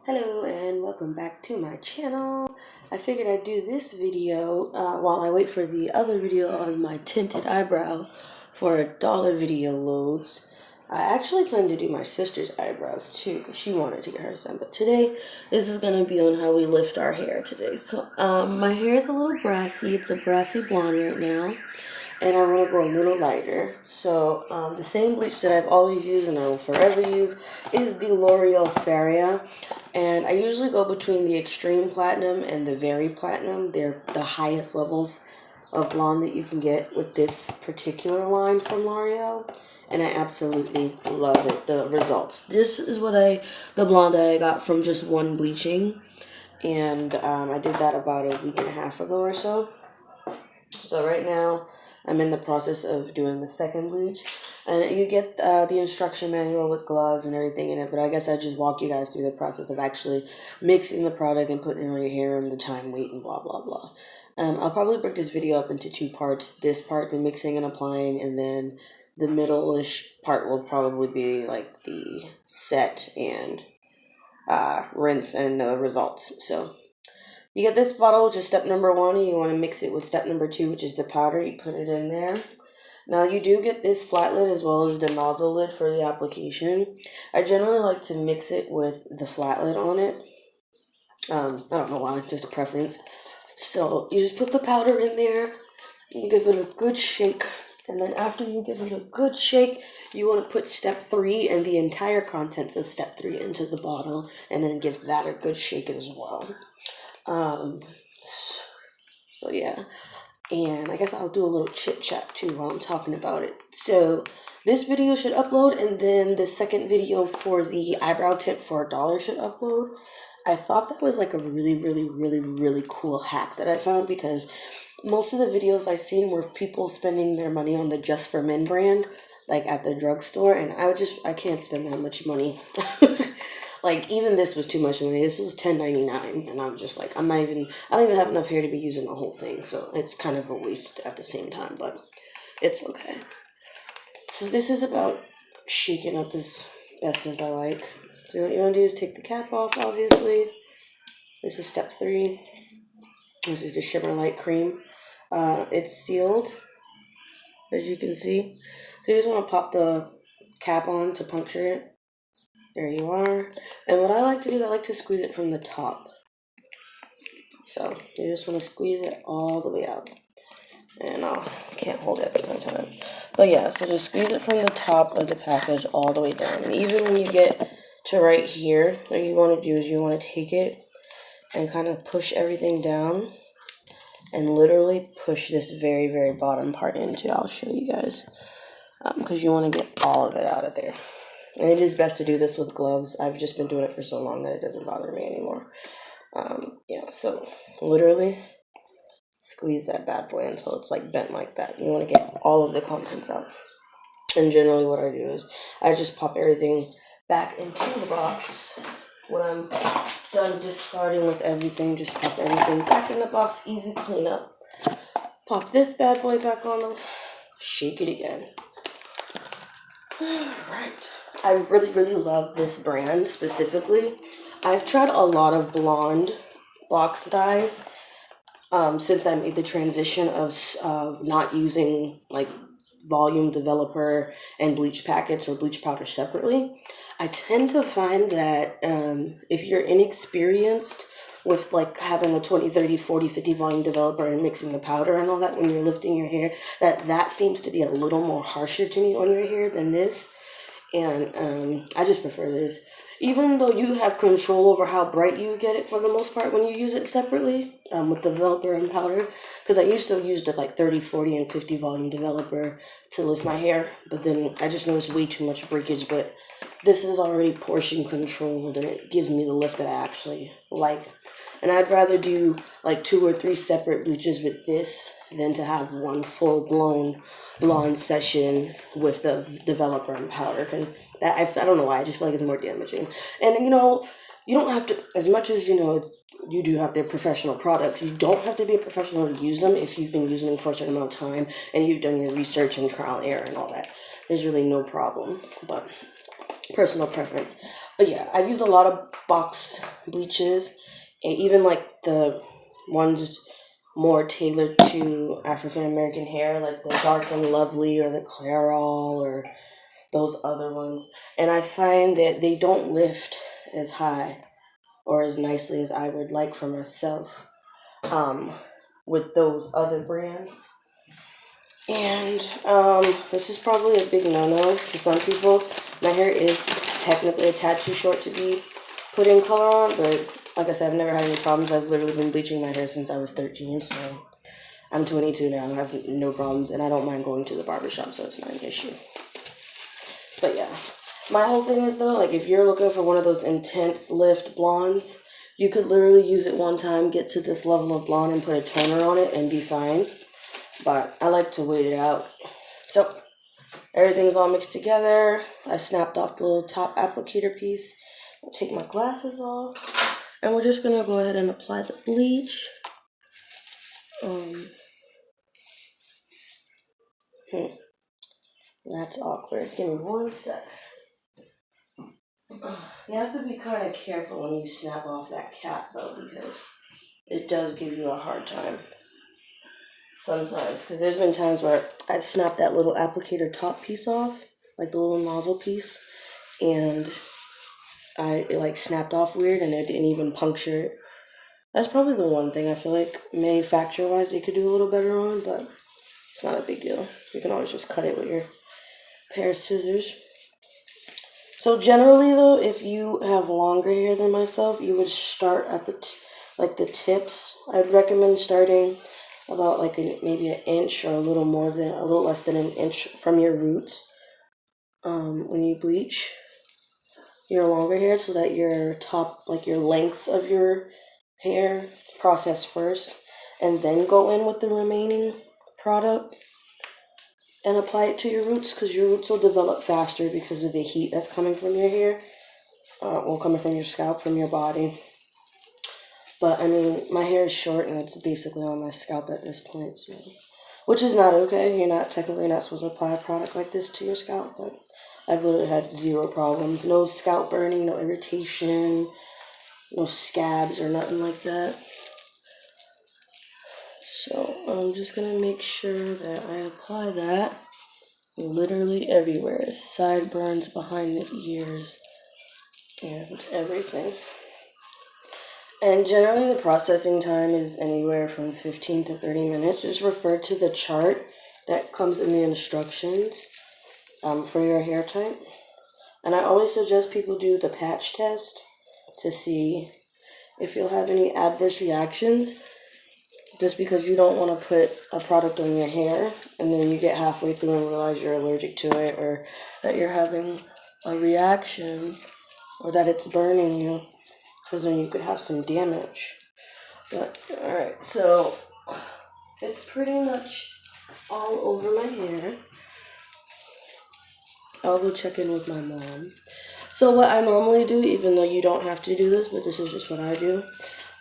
Hello and welcome back to my channel. I figured I'd do this video while I wait for the other video on my tinted eyebrow for $1 video loads. I actually plan to do my sister's eyebrows too because she wanted to get hers done. But today, this is going to be on how we lift our hair today. So my hair is a little brassy. It's a brassy blonde right now. And I want to go a little lighter. So the same bleach that I've always used and I will forever use is the L'Oreal Faria. And I usually go between the extreme platinum and the very platinum. They're the highest levels of blonde that you can get with this particular line from L'Oreal. And I absolutely love it, the results. This is the blonde that I got from just one bleaching. And I did that about a week and a half ago or so. So right now, I'm in the process of doing the second bleach. And you get the instruction manual with gloves and everything in it. But I guess I just walk you guys through the process of actually mixing the product and putting it on your hair and the time, weight, and blah, blah, blah. I'll probably break this video up into two parts. This part, the mixing and applying, and then the middle-ish part will probably be like the set and rinse and the results. So you get this bottle, which is step number 1, and you want to mix it with step number 2, which is the powder. You put it in there. Now you do get this flat lid as well as the nozzle lid for the application. I generally like to mix it with the flat lid on it. I don't know why, just a preference. So you just put the powder in there, you give it a good shake, and then after you give it a good shake, you want to put step 3 and the entire contents of step 3 into the bottle, and then give that a good shake as well. So yeah, and I guess I'll do a little chit chat too while I'm talking about it. So this video should upload, and then the second video for the eyebrow tip for $1 should upload. I thought that was like a really cool hack that I found, because most of the videos I've seen were people spending their money on the Just for Men brand, like at the drugstore, and I can't spend that much money. Like, even this was too much money. This was $10.99, and I'm just like, I don't even have enough hair to be using the whole thing, so it's kind of a waste at the same time, but it's okay. So this is about shaking up as best as I like. So what you want to do is take the cap off, obviously. This is step 3. This is the Shimmer Light Cream. It's sealed, as you can see. So you just want to pop the cap on to puncture it. There you are. And what I like to do is I like to squeeze it from the top. So you just want to squeeze it all the way out. And I can't hold it at the same time. But yeah, so just squeeze it from the top of the package all the way down. And even when you get to right here, what you want to do is you want to take it and kind of push everything down. And literally push this very bottom part into. I'll show you guys. Because you want to get all of it out of there. And it is best to do this with gloves. I've just been doing it for so long that it doesn't bother me anymore. Yeah, so literally squeeze that bad boy until it's like bent like that. You want to get all of the contents out. And generally what I do is I just pop everything back into the box. When I'm done discarding with everything, just pop everything back in the box. Easy cleanup. Pop this bad boy back on, shake it again. Alright. I really love this brand specifically. I've tried a lot of blonde box dyes since I made the transition of not using like volume developer and bleach packets or bleach powder separately. I tend to find that if you're inexperienced with like having a 20, 30, 40, 50 volume developer and mixing the powder and all that when you're lifting your hair, that seems to be a little more harsher to me on your hair than this. And I just prefer this. Even though you have control over how bright you get it for the most part when you use it separately with developer and powder. Because I used to use the like 30, 40, and 50 volume developer to lift my hair. But then I just noticed way too much breakage. But this is already portion controlled and it gives me the lift that I actually like. And I'd rather do like 2 or 3 separate bleaches with this than to have one full-blown blonde session with the developer and powder, because I don't know why, I just feel like it's more damaging. And you don't have to, as much as you do have the professional products, you don't have to be a professional to use them if you've been using them for a certain amount of time and you've done your research and trial and error and all that. There's really no problem, but personal preference. But yeah, I've used a lot of box bleaches, and even like the ones more tailored to African American hair, like the Dark and Lovely or the Clairol or those other ones. And I find that they don't lift as high or as nicely as I would like for myself with those other brands. And this is probably a big no-no to some people. My hair is technically a tad too short to be putting color on, but like I said, I've never had any problems. I've literally been bleaching my hair since I was 13, so I'm 22 now. I have no problems, and I don't mind going to the barbershop, so it's not an issue. But yeah, my whole thing is though, like if you're looking for one of those intense lift blondes, you could literally use it one time, get to this level of blonde and put a toner on it and be fine. But I like to wait it out. So everything's all mixed together. I snapped off the little top applicator piece. I'll take my glasses off. And we're just gonna go ahead and apply the bleach. That's awkward. Give me one sec. You have to be kind of careful when you snap off that cap though, because it does give you a hard time sometimes. Because there's been times where I've snapped that little applicator top piece off, like the little nozzle piece, and it like snapped off weird and it didn't even puncture it. That's probably the one thing I feel like manufacturer-wise they could do a little better on, but it's not a big deal. You can always just cut it with your pair of scissors. So generally though, if you have longer hair than myself, you would start at the the tips. I'd recommend starting about like maybe an inch or a little less than an inch from your roots when you bleach your longer hair, so that your top, like your lengths of your hair process first, and then go in with the remaining product and apply it to your roots, because your roots will develop faster because of the heat that's coming from your hair, coming from your scalp, from your body. But I mean, my hair is short and it's basically on my scalp at this point, so, which is not okay. You're not technically not supposed to apply a product like this to your scalp, but I've literally had zero problems. No scalp burning, no irritation, no scabs or nothing like that. So I'm just gonna make sure that I apply that literally everywhere. Sideburns, behind the ears, and everything. And generally the processing time is anywhere from 15 to 30 minutes. Just refer to the chart that comes in the instructions for your hair type. And I always suggest people do the patch test to see if you'll have any adverse reactions, just because you don't want to put a product on your hair and then you get halfway through and realize you're allergic to it, or that you're having a reaction, or that it's burning you, because then you could have some damage. But alright, so it's pretty much all over my hair. I'll go check in with my mom. So what I normally do, even though you don't have to do this, but this is just what I do.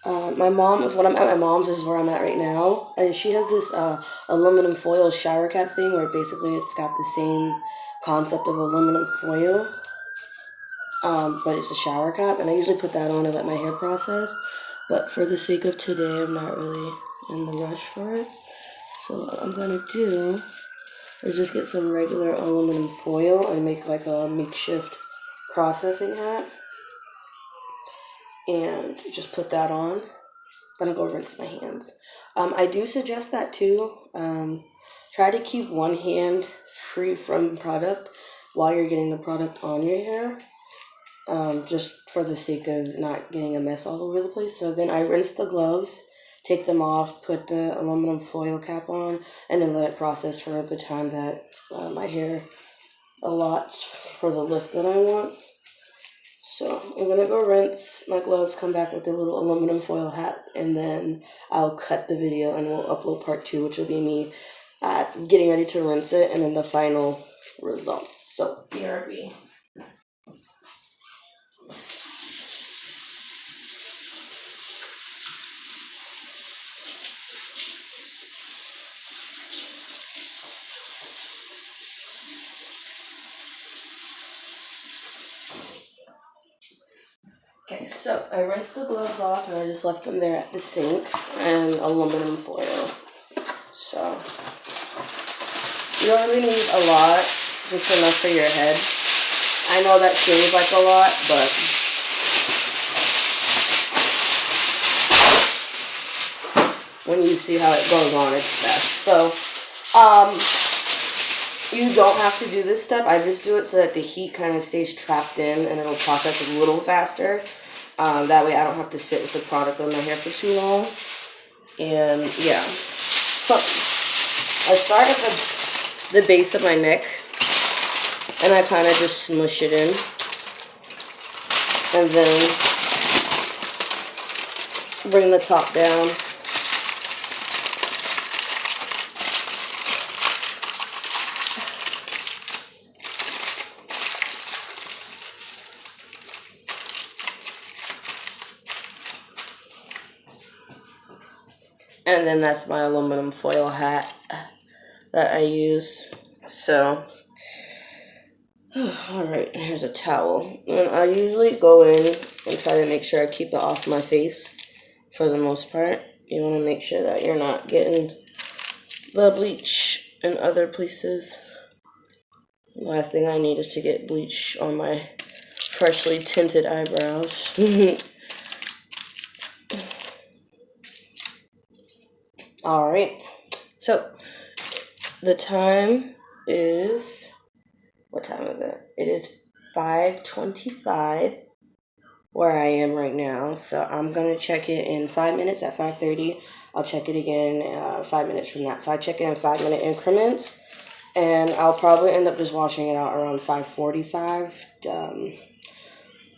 When I'm at my mom's, this is where I'm at right now. And she has this aluminum foil shower cap thing, where basically it's got the same concept of aluminum foil, but it's a shower cap. And I usually put that on to let my hair process. But for the sake of today, I'm not really in the rush for it. So what I'm going to do is just get some regular aluminum foil and make like a makeshift processing hat. And just put that on. I'm gonna go rinse my hands. I do suggest that too. Try to keep one hand free from product while you're getting the product on your hair, just for the sake of not getting a mess all over the place. So then I rinse the gloves, take them off, put the aluminum foil cap on, and then let it process for the time that my hair allots for the lift that I want. So I'm gonna go rinse my gloves, come back with the little aluminum foil hat, and then I'll cut the video and we'll upload part 2, which will be me getting ready to rinse it, and then the final results. So BRB. Okay, so I rinsed the gloves off and I just left them there at the sink and aluminum foil. So you don't really need a lot, just enough for your head. I know that seems like a lot, but when you see how it goes on, it's best. So you don't have to do this step. I just do it so that the heat kind of stays trapped in and it'll process a little faster. That way I don't have to sit with the product on my hair for too long. And yeah. So I start at the base of my neck and I kind of just smush it in. And then bring the top down. And then that's my aluminum foil hat that I use. So, alright, here's a towel. And I usually go in and try to make sure I keep it off my face for the most part. You want to make sure that you're not getting the bleach in other places. Last thing I need is to get bleach on my freshly tinted eyebrows. Alright, so the time is, what time is it? It is 5:25 where I am right now. So I'm going to check it in 5 minutes at 5:30. I'll check it again 5 minutes from that. So I check it in 5-minute increments. And I'll probably end up just washing it out around 5:45.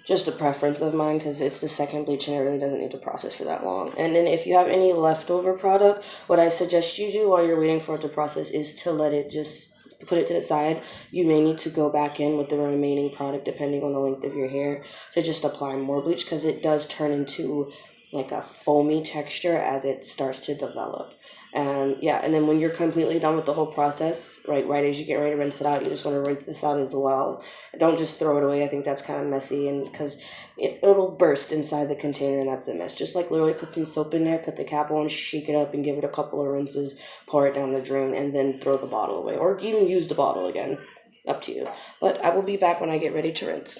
Just a preference of mine because it's the second bleach and it really doesn't need to process for that long. And then if you have any leftover product, what I suggest you do while you're waiting for it to process is to let it just put it to the side. You may need to go back in with the remaining product depending on the length of your hair to just apply more bleach because it does turn into like a foamy texture as it starts to develop. Yeah, and then when you're completely done with the whole process, right as you get ready to rinse it out, you just want to rinse this out as well. Don't just throw it away. I think that's kind of messy, and because it'll burst inside the container, and that's a mess. Just like literally put some soap in there, put the cap on, shake it up, and give it a couple of rinses, pour it down the drain, and then throw the bottle away, or even use the bottle again. Up to you. But I will be back when I get ready to rinse.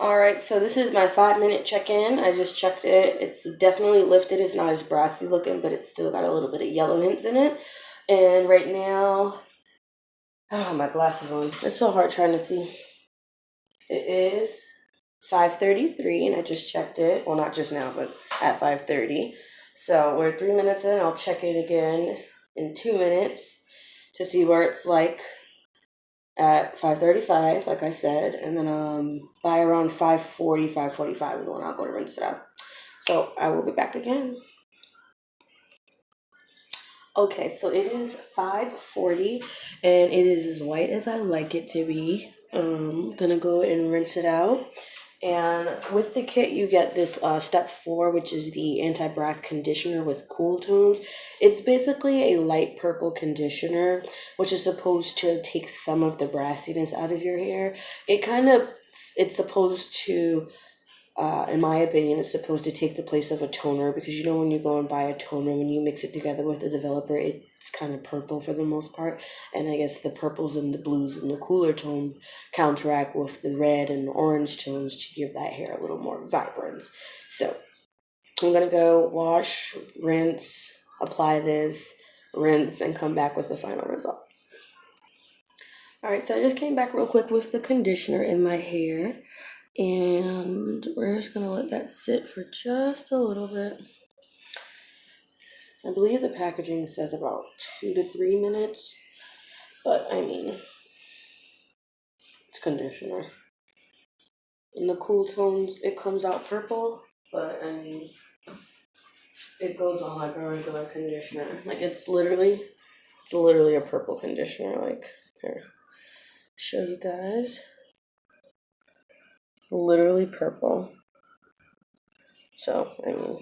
Alright, so this is my 5-minute check-in. I just checked it. It's definitely lifted. It's not as brassy looking, but it's still got a little bit of yellow hints in it. And right now, oh, my glasses on. It's so hard trying to see. It is 5:33, and I just checked it. Well, not just now, but at 5:30. So we're 3 minutes in. I'll check it again in 2 minutes to see where it's like at 5:35, like I said, and then by around 5:40, 5:45 is when I'll go to rinse it out. So I will be back again. Okay, so it is 5:40 and it is as white as I like it to be. Gonna go and rinse it out. And with the kit, you get this step 4, which is the anti-brass conditioner with cool tones. It's basically a light purple conditioner, which is supposed to take some of the brassiness out of your hair. It's supposed to, in my opinion, it's supposed to take the place of a toner, because you know when you go and buy a toner, when you mix it together with the developer, it's kind of purple for the most part, and I guess the purples and the blues and the cooler tone counteract with the red and orange tones to give that hair a little more vibrance. So I'm gonna go wash, rinse, apply this, rinse, and come back with the final results. Alright, so I just came back real quick with the conditioner in my hair. And we're just going to let that sit for just a little bit. I believe the packaging says about 2 to 3 minutes. But, I mean, it's conditioner. In the cool tones, it comes out purple. But, I mean, it goes on like a regular conditioner. Like, it's literally a purple conditioner. Like, here, show you guys. Literally purple. So, I mean,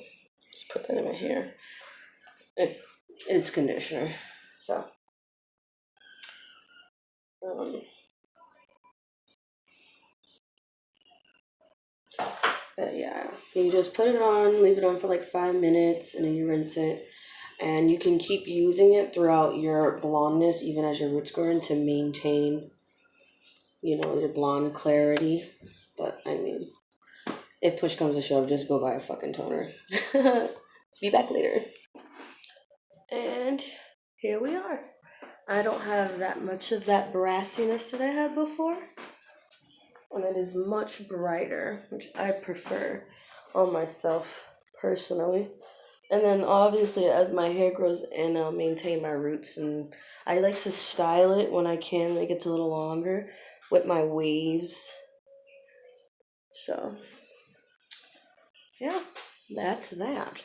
just put that in my hair. It's conditioner. So, But yeah, you just put it on, leave it on for like 5 minutes, and then you rinse it. And you can keep using it throughout your blondness, even as your roots grow in, to maintain, your blonde clarity. But I mean, if push comes to shove, just go buy a fucking toner. Be back later. And here we are. I don't have that much of that brassiness that I had before. And it is much brighter, which I prefer on myself personally. And then obviously as my hair grows in, I'll maintain my roots, and I like to style it when I can, when it gets a little longer, with my waves. So yeah, that's that.